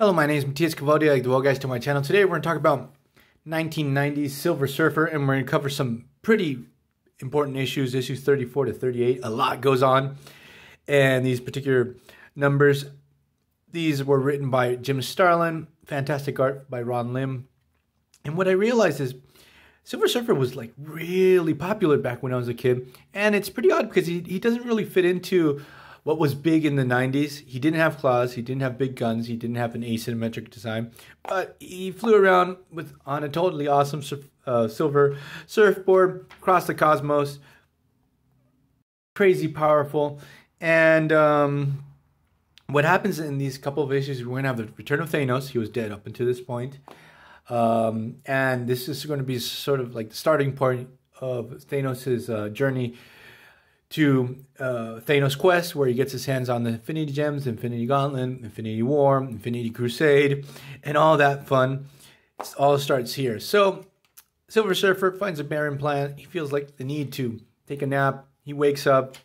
Hello, my name is Matthias Cavodia. I'd like to welcome guys to my channel. Today we're going to talk about 1990s Silver Surfer, and we're going to cover some pretty important issues, issues 34 to 38. A lot goes on, and these particular numbers, these were written by Jim Starlin, fantastic art by Ron Lim. And what I realized is Silver Surfer was like really popular back when I was a kid, and it's pretty odd because he doesn't really fit into what was big in the 90s. He didn't have claws, he didn't have big guns, he didn't have an asymmetric design, but he flew around on a totally awesome silver surfboard across the cosmos. Crazy powerful. And what happens in these couple of issues, we're going to have the return of Thanos. He was dead up until this point. And this is going to be sort of like the starting point of Thanos' journey to Thanos' quest, where he gets his hands on the Infinity Gems, Infinity Gauntlet, Infinity War, Infinity Crusade, and all that fun. It all starts here. So Silver Surfer finds a barren planet. He feels like the need to take a nap. He wakes up.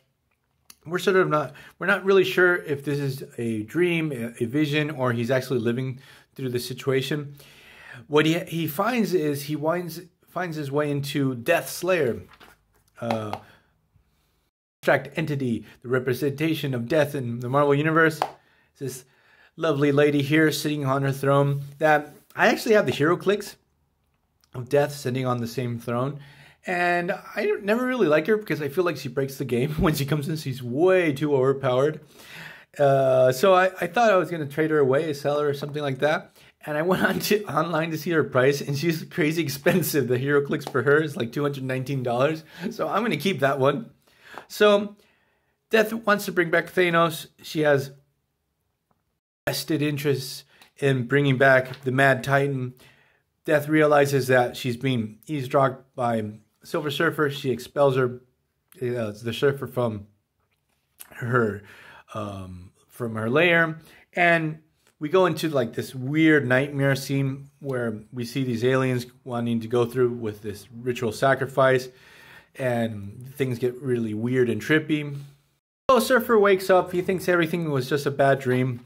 We're not really sure if this is a dream, a vision, or he's actually living through the situation. What he finds is he finds his way into Death's Lair, abstract entity, the representation of death in the Marvel Universe. It's this lovely lady here sitting on her throne that I actually have the hero clicks of death sitting on the same throne. And I never really like her because I feel like she breaks the game. When she comes in, she's way too overpowered. So I thought I was going to trade her away, sell her or something like that. And I went online to see her price, and she's crazy expensive. The hero clicks for her is like $219. So I'm going to keep that one. So Death wants to bring back Thanos. She has vested interests in bringing back the Mad Titan. Death realizes that she's being eavesdropped by Silver Surfer. She expels her, the Surfer, from her lair, and we go into like this weird nightmare scene where we see these aliens wanting to go through with this ritual sacrifice, and things get really weird and trippy. So Surfer wakes up. He thinks everything was just a bad dream,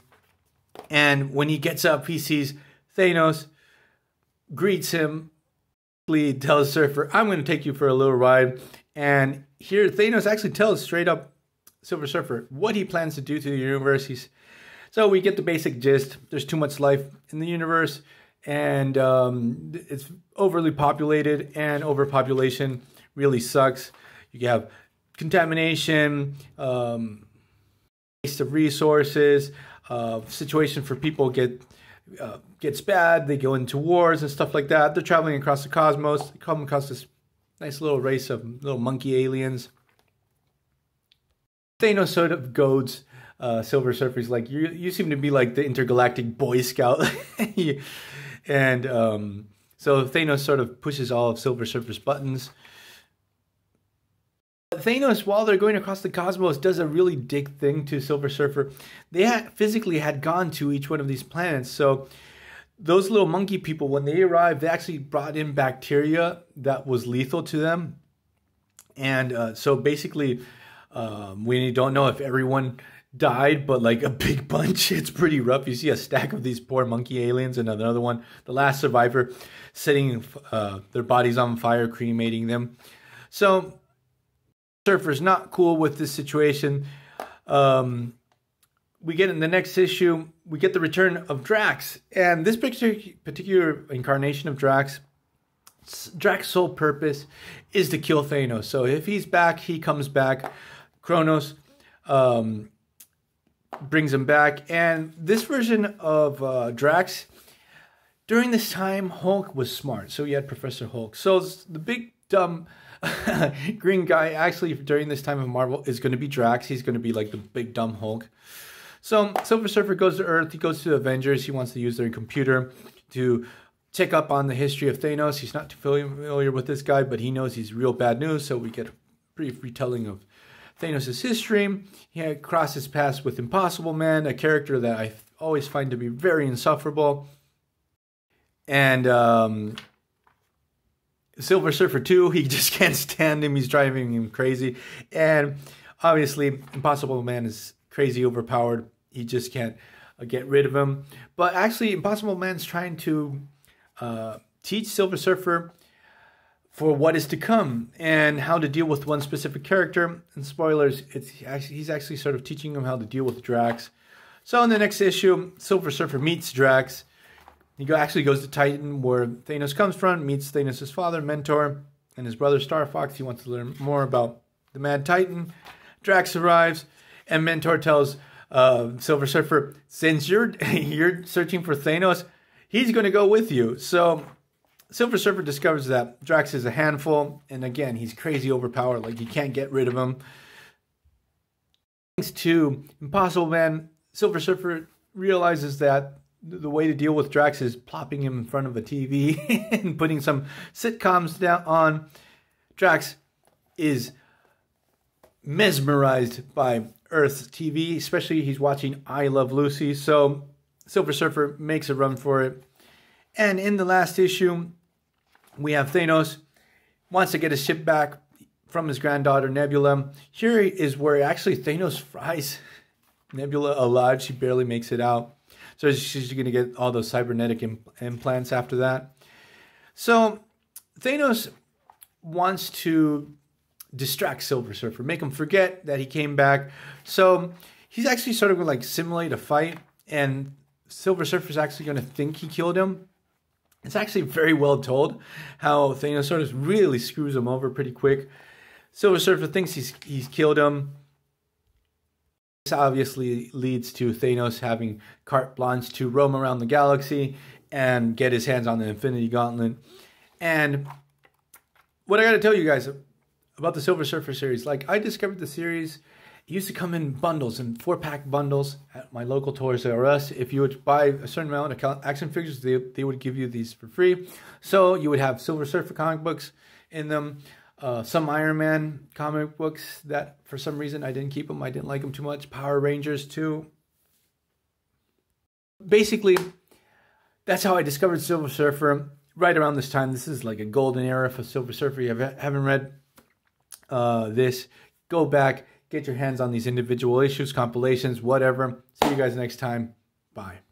and when he gets up, he sees Thanos, greets him, tells Surfer, "I'm going to take you for a little ride." And here Thanos actually tells straight up Silver Surfer what he plans to do to the universe. So we get the basic gist. There's too much life in the universe, and it's overly populated, and overpopulation really sucks. You have contamination, waste of resources, situation for people gets bad. They go into wars and stuff like that. They're traveling across the cosmos. They come across this nice little race of little monkey aliens. Thanos sort of goads Silver Surfer. He's like, you seem to be like the intergalactic Boy Scout. And so Thanos sort of pushes all of Silver Surfer's buttons. Thanos, while they're going across the cosmos, does a really dick thing to Silver Surfer. They physically had gone to each one of these planets. So those little monkey people, when they arrived, they actually brought in bacteria that was lethal to them. And so basically, we don't know if everyone died, but like a big bunch. It's pretty rough. You see a stack of these poor monkey aliens, and another one, the last survivor, setting their bodies on fire, cremating them. So Surfer's not cool with this situation. We get in the next issue, we get the return of Drax. And this particular incarnation of Drax's sole purpose is to kill Thanos. So if he's back, he comes back. Kronos brings him back. And this version of Drax, during this time, Hulk was smart. So you had Professor Hulk. So the big dumb green guy actually during this time of Marvel is going to be Drax. He's going to be like the big dumb Hulk. So Silver Surfer goes to Earth. He goes to the Avengers. He wants to use their computer to check up on the history of Thanos. He's not too familiar with this guy, but he knows he's real bad news. So we get a brief retelling of Thanos' history. He crosses paths with Impossible Man, a character that I always find to be very insufferable. And Silver Surfer 2, he just can't stand him. He's driving him crazy. And obviously, Impossible Man is crazy overpowered. He just can't get rid of him. But actually, Impossible Man's trying to teach Silver Surfer for what is to come and how to deal with one specific character. And spoilers, he's actually sort of teaching him how to deal with Drax. So in the next issue, Silver Surfer meets Drax. He actually goes to Titan, where Thanos comes from, meets Thanos' father, mentor, and his brother Star Fox. He wants to learn more about the Mad Titan. Drax arrives, and Mentor tells Silver Surfer, since you're searching for Thanos, he's going to go with you. So Silver Surfer discovers that Drax is a handful, and again, he's crazy overpowered, like you can't get rid of him. Thanks to Impossible Man, Silver Surfer realizes that the way to deal with Drax is plopping him in front of a TV and putting some sitcoms down on. Drax is mesmerized by Earth's TV, especially he's watching I Love Lucy, so Silver Surfer makes a run for it. And in the last issue, we have Thanos wants to get his ship back from his granddaughter Nebula. Here is where actually Thanos fries Nebula alive. She barely makes it out. So she's going to get all those cybernetic implants after that. So Thanos wants to distract Silver Surfer, make him forget that he came back. So he's actually sort of going to like simulate a fight, and Silver Surfer's actually going to think he killed him. It's actually very well told how Thanos sort of really screws him over pretty quick. Silver Surfer thinks he's killed him. This obviously leads to Thanos having carte blanche to roam around the galaxy and get his hands on the Infinity Gauntlet. And what I got to tell you guys about the Silver Surfer series, like I discovered the series, it used to come in bundles, in 4-pack bundles at my local Toys R Us. If you would buy a certain amount of action figures, they would give you these for free. So you would have Silver Surfer comic books in them, some Iron Man comic books that for some reason I didn't keep them. I didn't like them too much. Power Rangers too. Basically, that's how I discovered Silver Surfer. Right around this time, this is like a golden era for Silver Surfer. If you haven't read this, go back, get your hands on these individual issues, compilations, whatever. See you guys next time. Bye.